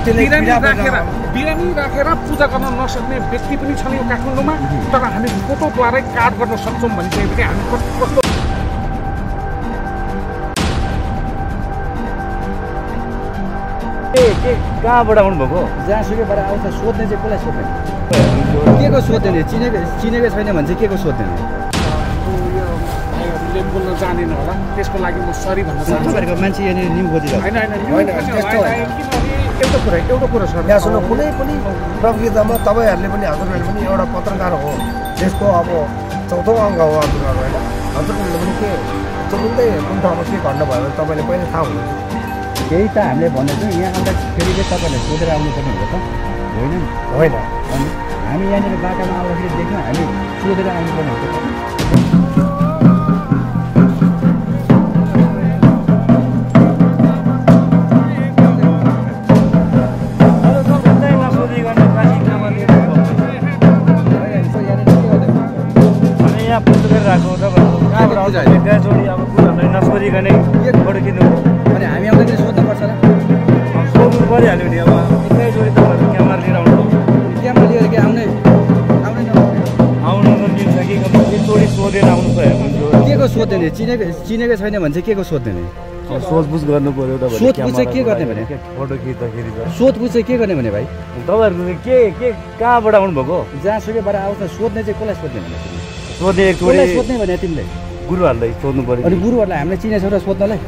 बिरामी राखेर पूजा गर्न नसक्ने व्यक्ति पनि छन् यो काठमाडौँमा। तर हामी फोटोद्वारै कार्ड गर्न सक्छौँ भनिसकेपछि हामी कस्तो के कहाँबाट आउनुभएको? जहाँसुकैबाट आउँछ सोध्ने चाहिँ कसलाई सोध्ने? के को सोध्ने? चिनेको छैन भने चाहिँ के को सोध्ने? भाइहरूले बोल्न जानेन होला, त्यसको लागि म सरी भन्न चाहन्छु। तपाईँहरूको मान्छे यहाँनिर न्यु खोजिरहेको एउटा कुरा सर, यहाँ सुन्नु, कुनै पनि प्रक्रियामा तपाईँहरूले पनि हजुरहरूले पनि एउटा पत्रकार हो, त्यसको अब चौथौँ अङ्ग हो हजुरहरू होइन। हजुरहरूले पनि के तुरुन्तै कुन ठाउँमा के घट्नु भयो भने तपाईँले पहिला थाहा हुनुहुन्छ। केही त हामीले भनेको यहाँ आउँदाखेरि चाहिँ तपाईँहरूले सोधेर आउनुपर्ने हो त होइन नि? होइन, हामी यहाँनिर बाटामा आउँदाखेरि देख्यौँ, हामी सोधेर आउनुपर्ने हो त। नसोधिकनै फोटो खिच्नु अनि हामी आउँदाखेरि सोध्नुपर्छ र? सोध्नु परिहाल्यो नि। अब एकैचोटि तपाईँहरू क्यामेरा लिएर आउनु, क्यामेरा लिएर के आउनु मिल्छ कि एकचोटि सोधेर आउनु पऱ्यो। के को सोध्ने? चिनेको छैन भने चाहिँ के को सोध्ने? सोधपुछ गर्नु पऱ्यो। सोधपुछ चाहिँ के गर्ने भने? फोटो खिच्दाखेरि सोधपुछ चाहिँ के गर्ने भने भाइ? तपाईँहरू के कहाँबाट आउनुभएको? जहाँसुकैबाट आउँछ सोध्ने चाहिँ कसलाई सोध्ने भने? सोध्ने एकचोटि सोध्ने भने तिमीले गुरुहरूलाई सोध्नु पऱ्यो। अनि गुरुहरूलाई हामीले चिनेछौँ र सोध्नलाई?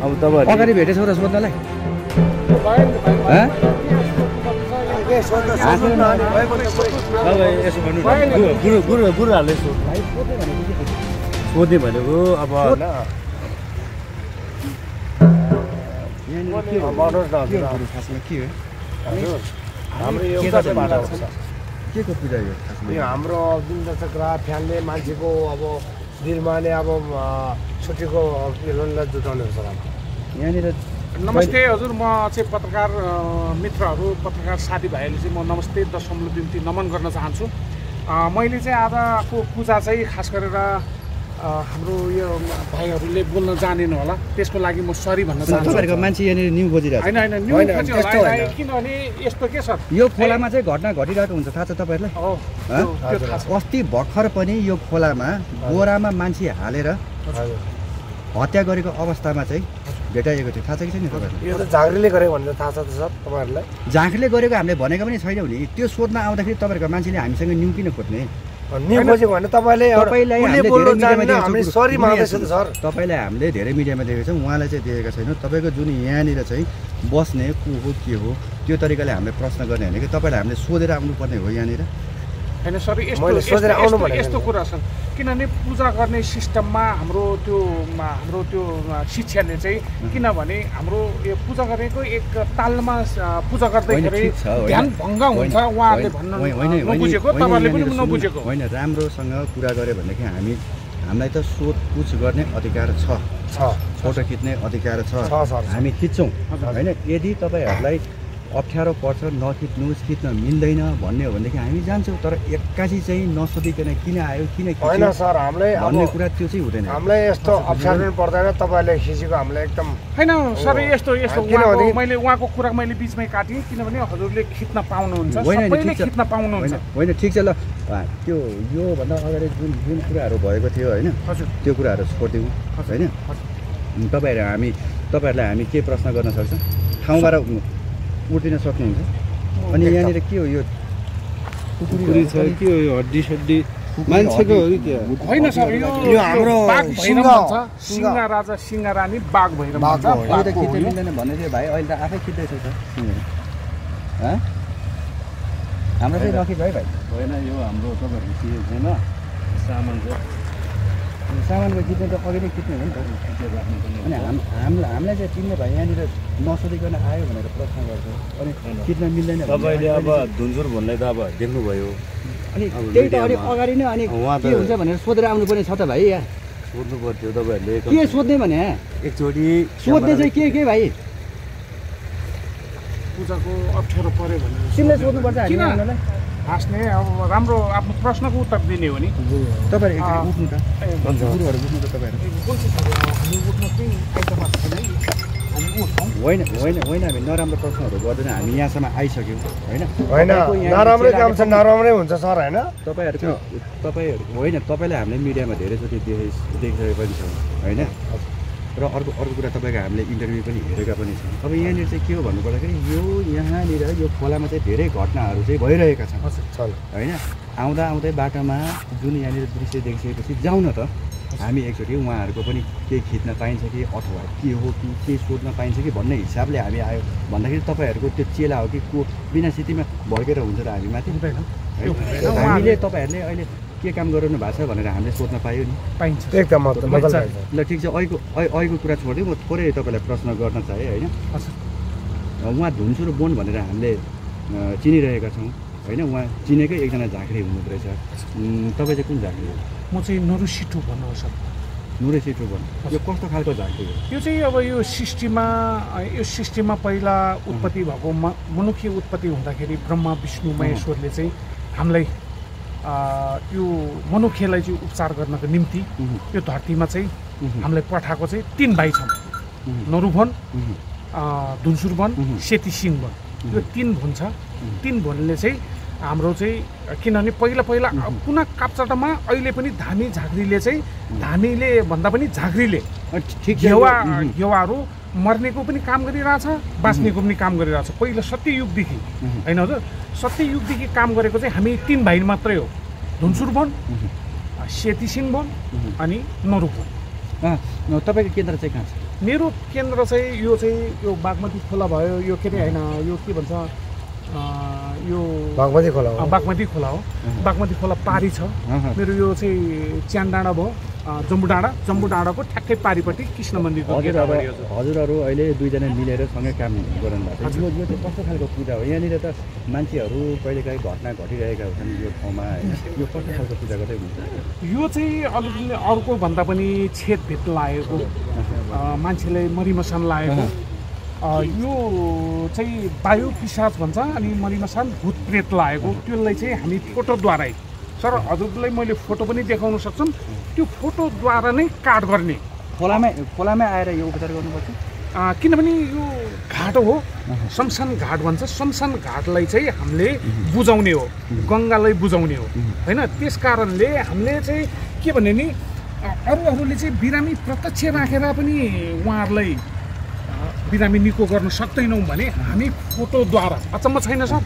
अब तपाईँहरू अगाडि भेटेछौँ र सोध्नलाई? यसो भन्नु, गुरुहरूले सोध्ने भनेको अब के को पूजा यो? हाम्रो जुन चक्र फ्यानले मान्छेको अब दिलमाले अब छुट्टीको जुटाउने हुन्छ। यहाँनिर नमस्ते हजुर, म चाहिँ पत्रकार मित्रहरू, पत्रकार साथीभाइहरूले चाहिँ म नमस्ते दशमलव बिन्ती नमन गर्न चाहन्छु। मैले चाहिँ आजको पूजा चाहिँ खास गरेर हाम्रो यो भाइहरूले बोल्न जानेन होला, त्यसको लागि म सरी भन्न चाहन्छु। तपाईँहरूको मान्छे यहाँनिर न्यु खोजिरहेको होइन, किनभने यस्तो के सर, यो खोलामा चाहिँ घटना घटिरहेको हुन्छ, थाहा छ तपाईँहरूलाई? अस्ति भर्खर पनि यो खोलामा बोरामा मान्छे हालेर हत्या गरेको अवस्थामा चाहिँ भेटाइएको थियो, थाहा छ कि छैन तपाईँहरूलाई? यो त झाँक्रीले गरेको भनेर थाहा छ त सर तपाईँहरूलाई? झाँक्रीले गरेको हामीले भनेको पनि छैनौँ नि। त्यो सोध्न आउँदाखेरि तपाईँहरूको मान्छेले हामीसँग न्यु किन खोज्ने? न्यु खोजेको भने तपाईँलाई हामीले धेरै मिडियामा देखेको छौँ, उहाँलाई चाहिँ देखेका छैनौँ। तपाईँको जुन यहाँनिर चाहिँ बस्ने को हो के हो त्यो तरिकाले हामीले प्रश्न गर्ने होइन कि तपाईँलाई हामीले सोधेर आउनुपर्ने हो यहाँनिर? होइन सर, यस्तो कुरा छ, किनभने पूजा गर्ने सिस्टममा हाम्रो त्यो शिक्षाले चाहिँ, किनभने हाम्रो यो पूजा गरेको एक तालमा पूजा गर्दाखेरि ध्यान भङ्ग हुन्छ उहाँहरूले भन्नु नबुझेको, तपाईँहरूले पनि नबुझेको होइन। राम्रोसँग कुरा गऱ्यो भनेदेखि हामीलाई त सोधपुछ गर्ने अधिकार छ, फोटो खिच्ने अधिकार छ, हामी खिच्छौँ होइन। यदि तपाईँहरूलाई अप्ठ्यारो पर्छ नखिच्नुहोस्, खिच्न मिल्दैन भन्ने हो भनेदेखि हामी जान्छौँ, तर एक्कासी चाहिँ नसोधिकन किन आयो किन होइन सर, हामीलाई भन्ने कुरा त्यो चाहिँ हुँदैन। हामीलाई यस्तो अप्ठ्यारो पर्दैन, तपाईँले खिचेको हामीलाई एकदम होइन सर। यस्तो मैले उहाँको कुरा मैले बिचमै काटेँ, किनभने हजुरले खिच्न पाउनुहुन्छ, सबैले खिच्न पाउनुहुन्छ। होइन ठिक छ ल, त्यो योभन्दा अगाडि जुन कुराहरू भएको थियो होइन, त्यो कुराहरू छोडिदिउँ होइन। तपाईँहरूलाई हामी के प्रश्न गर्न सक्छौँ? ठाउँबाट उठिन सक्नुहुन्छ? अनि यहाँनिर के हो यो? कुकुरी छ के हो यो? हड्डी सड्डी मान्छेको हो कि होइन सर, यो हाम्रो सिंह राजा सिंह रानी बाघ भएर खिच्न मिल्दैन भन्ने थियो भाइ, अहिले त आफै खिच्दैछ त। हाम्रो चाहिँ नखिच है भाइ। होइन, यो हाम्रो तपाईँहरूको के छैन सामान छ, सामानको खिच्ने त अघि नै खिच्ने हो नि त। अनि हामीलाई चाहिँ चिन्ने भाइ यहाँनिर नसोधिकन आयो भनेर प्रश्न गर्छ, अनि खिच्न मिल्दैन। तपाईँले अब धुनसुर भन्ने त अब देख्नुभयो, अनि त्यही त अलिक अगाडि नै अनि के हुन्छ भनेर सोधेर आउनुपर्ने छ त भाइ। यहाँ सोध्नु पर्थ्यो तपाईँहरूले। के सोध्ने भने? एकचोटि सोध्ने चाहिँ के भाइ? पूजाको अप्ठ्यारो पर्यो भनेर तिमीले सोध्नुपर्छ हामीलाई। हाँस्ने अब राम्रो आफ्नो प्रश्नको उत्तर दिने हो नि। तपाईँहरू उठ्नु त, गुरुहरू उठ्नु त, तपाईँहरू हामी उठ्न चाहिँ आइतबार छैन, होइन होइन होइन हामी नराम्रो प्रश्नहरू गर्दैन हामी यहाँसम्म आइसक्यौँ होइन नराम्रै काम छ नराम्रै हुन्छ सर होइन तपाईँहरू होइन तपाईँलाई हामीले मिडियामा धेरैचोटि देखिसकेको पनि छौँ होइन र अर्को कुरा तपाईँको हामीले इन्टरभ्यू पनि हेरेका पनि छौँ अब यहाँनिर चाहिँ के हो भन्नुपर्दाखेरि यहाँनिर यो खोलामा चाहिँ धेरै घटनाहरू चाहिँ भइरहेका छन् होइन आउँदै बाटोमा जुन यहाँनिर दृश्य देखिसकेपछि जाउँ न त हामी एकचोटि उहाँहरूको पनि केही खिच्न पाइन्छ कि अथवा के हो कि केही सोध्न पाइन्छ कि भन्ने हिसाबले हामी आयो भन्दाखेरि तपाईँहरूको त्यो चेला हो कि को बिना स्थितिमा भड्केर हुन्छ र हामी माथि हामीले तपाईँहरूले अहिले के काम गरिरहनु भएको छ भनेर हामीले सोध्न पायो नि पाइन्छ एकदम ल ठिक छ अहिलेको कुरा छोड्दै म थोरै तपाईँलाई प्रश्न गर्न चाहेँ होइन उहाँ धुन्सुर बोन भनेर हामीले चिनिरहेका छौँ होइन उहाँ चिनेकै एकजना झाँक्री हुनुहुँदो रहेछ तपाईँ चाहिँ कुन झाँक्री हो म चाहिँ नुरुसिटु भन्नु सर नुरुसिटु भन्नु यो कस्तो खालको झाँक्री हो यो चाहिँ अब यो सृष्टिमा पहिला उत्पत्ति भएको मनुष्य उत्पत्ति हुँदाखेरि ब्रह्मा विष्णु महेश्वरले चाहिँ हामीलाई यो मनुष्यलाई चाहिँ उपचार गर्नको निम्ति यो धरतीमा चाहिँ हामीलाई पठाएको चाहिँ 3 भाइ छन् नरुवन धुन्सुर वन सेतीसिंह वन यो 3 भन छ 3 भनले चाहिँ हाम्रो चाहिँ किनभने पहिला कुना काप्चाटामा अहिले पनि धामी झाँक्रीले चाहिँ धामीले भन्दा पनि झाँक्रीले घेवाहरू मर्नेको पनि काम गरिरहेछ बाँच्नेको पनि काम गरिरहेछ पहिला सत्ययुगदेखि होइन हजुर सत्ययुगदेखि काम गरेको चाहिँ हामी 3 भाइ मात्रै हो धुन्सुर वन सेतीसिंह वन अनि नरुप वन तपाईँको केन्द्र चाहिँ कहाँ छ मेरो केन्द्र चाहिँ यो बागमती खोला भयो यो के अरे होइन यो के भन्छ यो बागमती खोला हो बागमती खोला पारी छ मेरो यो चाहिँ च्यान डाँडा भयो जम्बू डाँडाको ठ्याक्कै पारिपट्टि कृष्ण मन्दिरको हजुरहरू अहिले 2 जना मिलेर सँगै काम गर्नु भएको छ यो चाहिँ कस्तो खालको पूजा हो यहाँनिर त मान्छेहरू कहिलेकाहीँ घटना घटिरहेका हुन्छन् यो ठाउँमा होइन यो कस्तो खालको पूजा गर्दै हुन्छ यो चाहिँ अलिकति अर्को भन्दा पनि छेदभेद लागेको मान्छेले मरिमसान लागेको यो चाहिँ वायु पिशाच भन्छ अनि मरिमसान भूत प्रेत लागेको त्यसलाई चाहिँ हामी फोटोद्वारै सर हजुरलाई मैले फोटो पनि देखाउन सक्छु त्यो फोटोद्वारा नै काट गर्ने खोलामै आएर यो उपचार गर्नुपर्छ किनभने यो घाट हो शमशान घाट भन्छ शमशान घाटलाई चाहिँ हामीले बुझाउने हो गङ्गालाई बुझाउने हो होइन त्यस कारणले हामीले चाहिँ के भन्ने नि अरूहरूले चाहिँ बिरामी प्रत्यक्ष राखेर पनि उहाँहरूलाई बिरामी निको गर्न सक्दैनौँ भने हामी फोटोद्वारा अचम्म छैन सर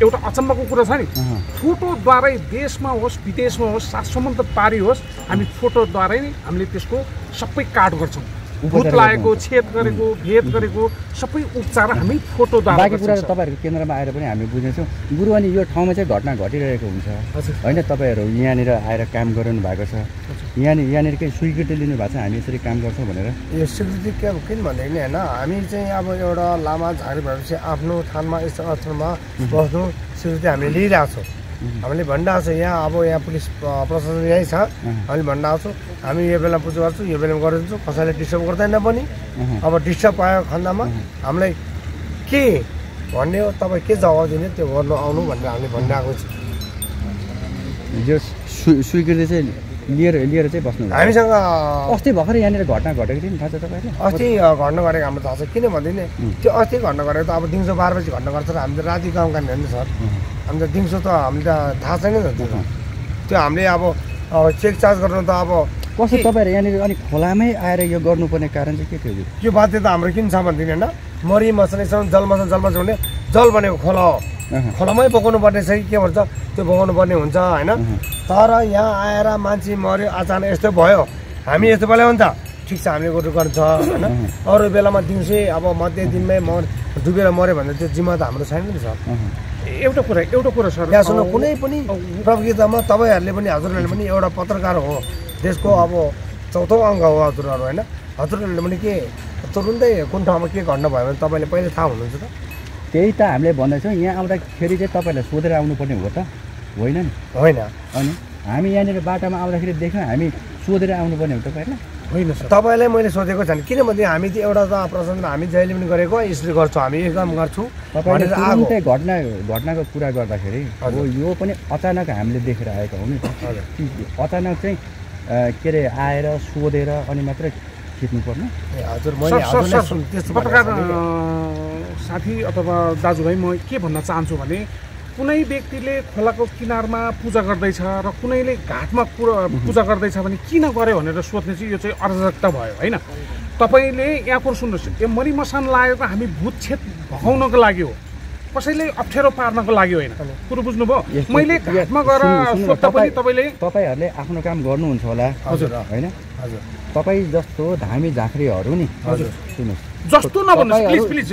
एउटा अचम्मको कुरा छ नि फोटोद्वारै देशमा होस् विदेशमा होस् 7 समुद्र पारी होस् हामी फोटोद्वारै नै हामीले त्यसको सबै काट गर्छौँ भूत लागेको छेद गरेको भेद गरेको सबै उपचार हामी फोटोद्वारा बाँकी कुरा तपाईँहरूको केन्द्रमा आएर पनि हामी बुझ्नेछौँ गुरु अनि यो ठाउँमा चाहिँ घटना घटिरहेको हुन्छ होइन तपाईँहरू यहाँनिर आएर काम गरिरहनु भएको छ यहाँनिर केही स्वीकृति लिनुभएको छ हामी यसरी काम गर्छौँ भनेर यो स्वीकृति के किन भन्दाखेरि होइन हामी चाहिँ अब एउटा लामा झाँक्री भएपछि आफ्नो थानमा यस्तो अर्थमा बस्नु स्वीकृति हामीले लिइरहेको छौँ हामीले भनिरहेको छ यहाँ पुलिस प्रशासन यहीँ छ हामीले भनिरहेको छौँ हामी यो बेला पूजा गर्छौँ यो बेलामा गरिदिन्छौँ कसैले डिस्टर्ब गर्दैन पनि अब डिस्टर्ब पाएको खण्डमा हामीलाई के भन्ने हो तपाईँ के जवाब दिने त्यो गर्नु आउनु भनेर हामीले भनिरहेको छु यो स्वीकृति चाहिँ लिएर चाहिँ बस्नु हामीसँग अस्ति भर्खर यहाँनिर घटना घटेको थियो नि थाहा छ तपाईँले अस्ति घटना गरेको हाम्रो थाहा छ किन भन्दैन त्यो अस्ति घटना गरेको त अब दिउँसो 12 बजी घटना गर्छ र हामी त राति काम गर्ने हो नि सर हामी त दिउँसो त हामीले त थाहा छैन नि त्यो हामीले अब चेक चार्ज गर्नु त अब कस्तो तपाईँहरू यहाँनिर अनि खोलामै आएर यो गर्नुपर्ने कारण चाहिँ के थियो यो बाध्यता हाम्रो किन छ भन्दिनँ होइन मरि मसनेसम्म जलमा भने जल बनेको खोला हो खोलामै बोकाउनु पर्ने छ कि के भन्छ त्यो बोकाउनु पर्ने हुन्छ होइन तर यहाँ आएर मान्छे मऱ्यो अचानक यस्तो भयो हामी यस्तो बेला हो नि त ठिक छ हामीले गर्नुपर्छ होइन अरू बेलामा दिउँसै अब मध्य दिनमै डुबेर मऱ्यो भने त्यो जिम्मा त हाम्रो छैन नि सर एउटा कुरा सर यहाँ सुन्नु कुनै पनि प्रतियोगितामा तपाईँहरूले पनि हजुरहरूले पनि एउटा पत्रकार हो देशको अब 4औं अङ्ग हो हजुरहरू होइन हजुरहरूले पनि के तुरुन्तै कुन ठाउँमा के घटना भयो भने तपाईँले पहिले थाहा हुनुहुन्छ त त्यही त हामीले भन्दैछौँ यहाँ आउँदाखेरि चाहिँ तपाईँलाई सोधेर आउनुपर्ने हो त होइन नि होइन अनि हामी यहाँनिर बाटामा आउँदाखेरि देख्यौँ हामी सोधेर आउनुपर्ने हो तपाईँहरूलाई होइन सर तपाईँलाई मैले सोधेको छैन किनभने हामी त एउटा त प्रश्न हामी जहिले पनि गरेको यसरी गर्छौँ हामी यो काम गर्छौँ तपाईँले घटनाको कुरा गर्दाखेरि अब यो पनि अचानक हामीले देखेर आएका हौँ नि त अचानक चाहिँ के अरे आएर सोधेर अनि मात्रै खिच्नु पर्ने हजुर मैले त्यस्तो पत्रकार साथी अथवा दाजुभाइ म के भन्न चाहन्छु भने कुनै व्यक्तिले खोलाको किनारमा पूजा गर्दैछ र कुनैले घाटमा पूजा गर्दैछ भने किन गर्यो भनेर सोध्ने चाहिँ यो चाहिँ अराजकता भयो होइन। तपाईँले यहाँ कुरो सुन्नुहोस्, यो मरिमसान लागेको हामी भूतछेद भगाउनको लागि हो, कसैले अप्ठ्यारो पार्नको लागि होइन। कुरो बुझ्नुभयो? मैले घाटमा गएर सोध्दा पनि तपाईँहरूले आफ्नो काम गर्नुहुन्छ होला हजुर होइन। हजुर तपाईँ जस्तो धामी झाँक्रीहरू नि हजुर सुन्नुहोस्, जस्तो नभन्नुहोस् प्लिज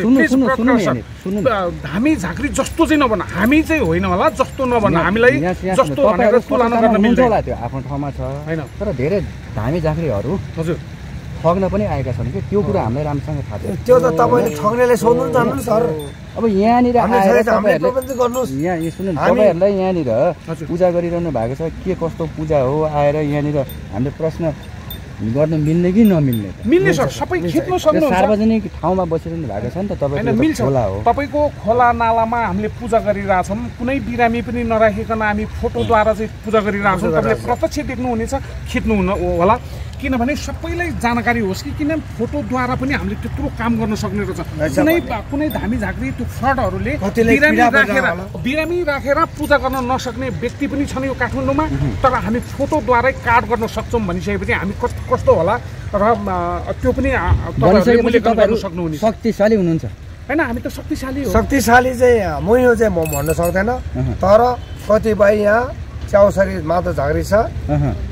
धामी झाँक्री जस्तो चाहिँ नभन्नु, हामी चाहिँ होइन होला जस्तो नभन्नु, हामीलाई जस्तो भनेर तुलना गर्न मिल्छ होला, त्यो आफ्नो ठाउँमा छ होइन। तर धेरै धामी झाँक्रीहरू हजुर ठग्न पनि आएका छन् कि त्यो कुरा हामीलाई राम्रोसँग थाहा छ। त्यो त तपाईँले ठग्नेले सोध्नु जान्नु सर। अब यहाँनिर आएर गर्नुहोस्, यहाँ सुन्नु तपाईँहरूलाई यहाँनिर पूजा गरिरहनु भएको छ, के कस्तो पूजा हो, आएर यहाँनिर हामीले प्रश्न गर्नु मिल्ने कि नमिल्ने? मिल्ने सर, सबै खिच्नु सक्नुहुन्छ। सार्वजनिक ठाउँमा बसिरहनु भएको छ नि त तपाईँको खोला हो। तपाईँको खोला नालामा हामीले पूजा गरिरहेछौँ, कुनै बिरामी पनि नराखिकन हामी फोटोद्वारा चाहिँ पूजा गरिरहेछौँ। तपाईँले प्रत्यक्ष देख्नुहुनेछ, खिच्नु होला, किनभने सबैलाई जानकारी होस् कि किन फोटोद्वारा पनि हामीले त्यत्रो काम गर्न सक्ने रहेछ। कुनै धामी झाँक्री त्यो फ्रडहरूले बिरामी राखेर पूजा गर्न नसक्ने व्यक्ति पनि छन् यो काठमाडौँमा, तर हामी फोटोद्वारै कार्ड गर्न सक्छौँ भनिसकेपछि हामी कस्तो होला र त्यो पनि गर्न सक्नुहुनेछ। शक्तिशाली हुनुहुन्छ होइन, हामी त शक्तिशाली हो। शक्तिशाली चाहिँ म चाहिँ म भन्न सक्दैन, तर कतिपय यहाँ च्याउसरी माता झाँक्री छ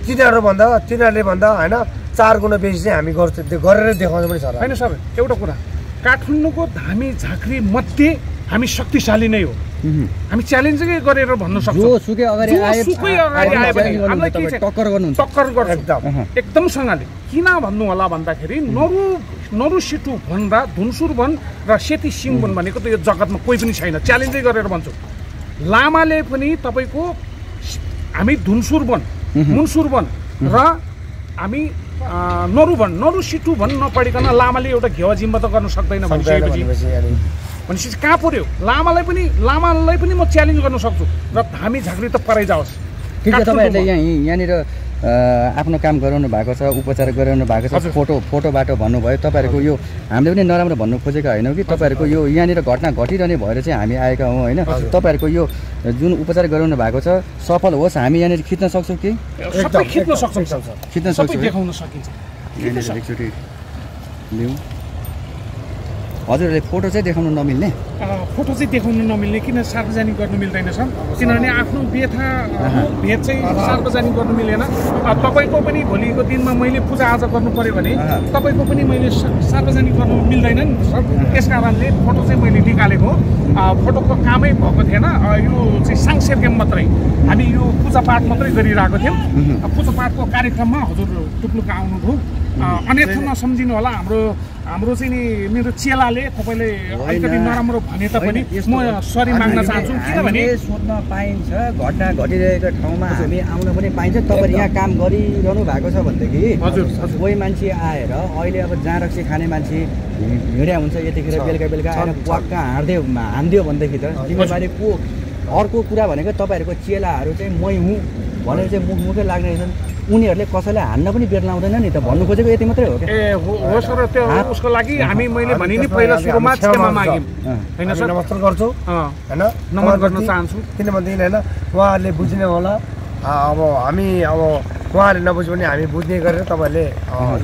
तिनीहरूले भन्दा होइन 4 गुणा बेसी चाहिँ हामी गरेर देखाउँछ पनि सर। होइन सर, एउटा कुरा, काठमाडौँको धामी झाँक्री मध्ये हामी शक्तिशाली नै हो, हामी च्यालेन्जै गरेर भन्न सक्छौँ। टक्कर गर्नुहुन्छ एकदमसँगले। किन भन्नु होला भन्दाखेरि नरु सिटु वन र धुनसुर वन र सेती सिंह वन भनेको त यो जगतमा कोही पनि छैन, च्यालेन्जै गरेर भन्छु। लामाले पनि तपाईँको हामी धुनसुर वन, मुनसुर वन र हामी नरु सिटु वन नपढिकन लामाले एउटा घेवा जिम्मा त गर्न सक्दैन भनेपछि कहाँ पुर्यो? लामालाई पनि म च्यालेन्ज गर्न सक्छु र धामी झाँक्री त परै जाओस्। ठिक छ, तपाईँहरूले यहाँनिर आफ्नो काम गराउनु भएको छ, उपचार गराउनु भएको छ, फोटोबाट भन्नुभयो। तपाईँहरूको यो हामीले पनि नराम्रो भन्नु खोजेको होइनौँ कि तपाईँहरूको यो यहाँनिर घटना घटिरहने भएर चाहिँ हामी आएका हौँ होइन। तपाईँहरूको यो जुन उपचार गराउनु भएको छ सफल होस्, हामी यहाँनिर खिच्न सक्छौँ कि खिच्न सक्छौँ, देखाउन सकिन्छ। एकचोटि लिउँ। हजुरहरूले फोटो चाहिँ देखाउनु नमिल्ने? फोटो चाहिँ देखाउनु नमिल्ने, किन सार्वजनिक गर्नु मिल्दैन सर, किनभने आफ्नो भेट चाहिँ सार्वजनिक गर्नु मिलेन। तपाईँको पनि भोलिको दिनमा मैले पूजाआजा गर्नु पऱ्यो भने तपाईँको पनि मैले सार्वजनिक गर्नु मिल्दैन नि सर। त्यस कारणले फोटो चाहिँ मैले निकालेको, फोटोको कामै भएको थिएन, यो चाहिँ साङ्सेर्केम मात्रै, हामी यो पूजापाठ मात्रै गरिरहेको थियौँ। पूजापाठको कार्यक्रममा हजुर टुप्लुका आउनुभयो, अन्यथा नसम्झिनु होला। हाम्रो चाहिँ नि मेरो चेलाले तपाईँले अलिकति नराम्रो भने तापनि म सरी माग्न चाहन्छु, किनभने सोध्न पाइन्छ, घटना घटिरहेको ठाउँमा हामी आउन पनि पाइन्छ। तपाईँ यहाँ काम गरिरहनु भएको छ भनेदेखि हजुर कोही मान्छे आएर अहिले अब जहाँ रक्सी खाने मान्छे हिँड्या हुन्छ, यतिखेर बेलुका आएर प्वाक्क हानिदियो भनेदेखि त जिम्मेवारी को? अर्को कुरा भनेको तपाईँहरूको चेलाहरू चाहिँ मै हुँ भनेर चाहिँ मुखमुखै लाग्ने रहेछन्, उनीहरूले कसैलाई हान्न पनि बेर लाउँदैन नि त, भन्नु खोजेको यति मात्रै हो। हो सर, त्यो उसको लागि हामी मैले भने नि पहिला सुरुमा क्षमा माग्यौँ होइन सर, नमस्कार गर्छु होइन, नमन गर्न चाहन्छु। किनभनेदेखि होइन उहाँहरूले बुझ्ने होला, अब हामी अब उहाँहरूले नबुझ्यो भने हामी बुझ्ने गरेर तपाईँहरूले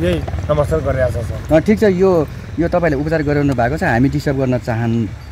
यही नमस्कार गरिरहेको छ सर। ठिक छ, यो तपाईँले उपचार गराउनु भएको छ, हामी डिस्टर्ब गर्न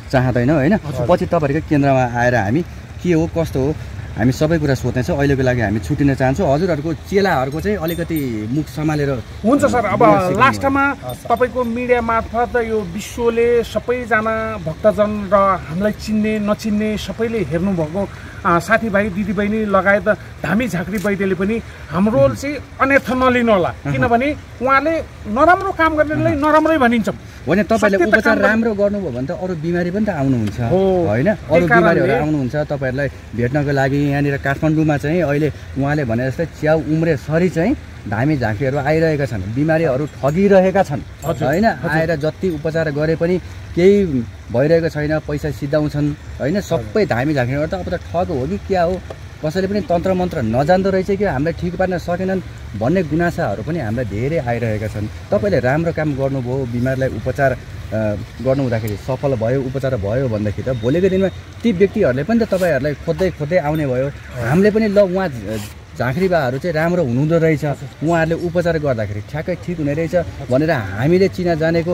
चाहँदैनौँ होइन। पछि तपाईँहरूको केन्द्रमा आएर हामी के हो कस्तो हो हामी सबै कुरा सोध्नेछौँ। अहिलेको लागि हामी छुटिन चाहन्छौँ। हजुरहरूको चेलाहरूको चाहिँ अलिकति मुख सम्हालेर हुन्छ सर। अब लास्टमा तपाईँको मिडिया मार्फत यो विश्वले सबैजना भक्तजन र हामीलाई चिन्ने नचिन्ने सबैले हेर्नुभएको साथीभाइ दिदीबहिनी लगायत धामी झाँक्री वैद्यले पनि हाम्रो चाहिँ अन्यथा नलिनु होला, किनभने उहाँले नराम्रो काम गर्नेलाई नराम्रै भनिन्छ। होइन, तपाईँले उपचार राम्रो गर्नुभयो भने त अरू बिमारी पनि त आउनुहुन्छ होइन, अरू बिमारीहरू आउनुहुन्छ तपाईँहरूलाई भेट्नको लागि। यहाँनिर काठमाडौँमा चाहिँ अहिले उहाँले भने जस्तै च्याउ उम्रेसरी चाहिँ धामी झाँक्रीहरू आइरहेका छन्, बिमारीहरू ठगिरहेका छन् होइन। आएर जति उपचार गरे पनि केही भइरहेको छैन, पैसा सिधाउँछन् होइन। सबै धामी झाँक्रीहरू त अब त ठग हो कि क्या हो कसैले पनि तन्त्र मन्त्र नजान्दो रहेछ कि हामीलाई ठिक पार्न सकेनन् भन्ने गुनासाहरू पनि हामीलाई धेरै आइरहेका छन्। तपाईँले राम्रो काम गर्नुभयो, बिमारलाई उपचार गर्नु हुँदाखेरि सफल भयो, उपचार भयो भन्दाखेरि त भोलिको दिनमा ती व्यक्तिहरूले पनि त तपाईँहरूलाई खोज्दै आउने भयो। हामीले पनि ल उहाँ झाँक्री बाहरू चाहिँ राम्रो हुनुहुँदो रहेछ, उहाँहरूले उपचार गर्दाखेरि ठ्याक्कै ठिक हुने रहेछ भनेर हामीले चिना जानेको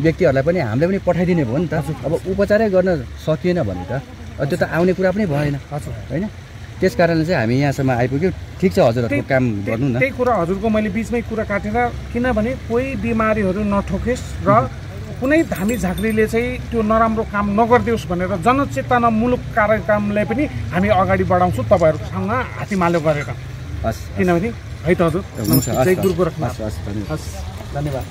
व्यक्तिहरूलाई पनि हामीले पनि पठाइदिने भयो नि त। अब उपचारै गर्न सकिएन भने त त्यो त आउने कुरा पनि भएन होइन। त्यस कारणले चाहिँ हामी यहाँसम्म आइपुग्यौँ। ठिक छ हजुरहरूको काम गर्नु न। त्यही कुरा हजुरको मैले बिचमै कुरा काटेर, किनभने कोही बिमारीहरू नठोकेस् र कुनै धामी झाँक्रीले चाहिँ त्यो नराम्रो काम नगरिदियोस् भनेर जनचेतनामूलक कार्यक्रमलाई पनि हामी अगाडि बढाउँछौँ तपाईँहरूसँग हातीमालो गरेर। हस्, किनभने है त हजुर, हुन्छ, जय गुरु गोरखनाथ। हस्, हस्, धन्यवाद।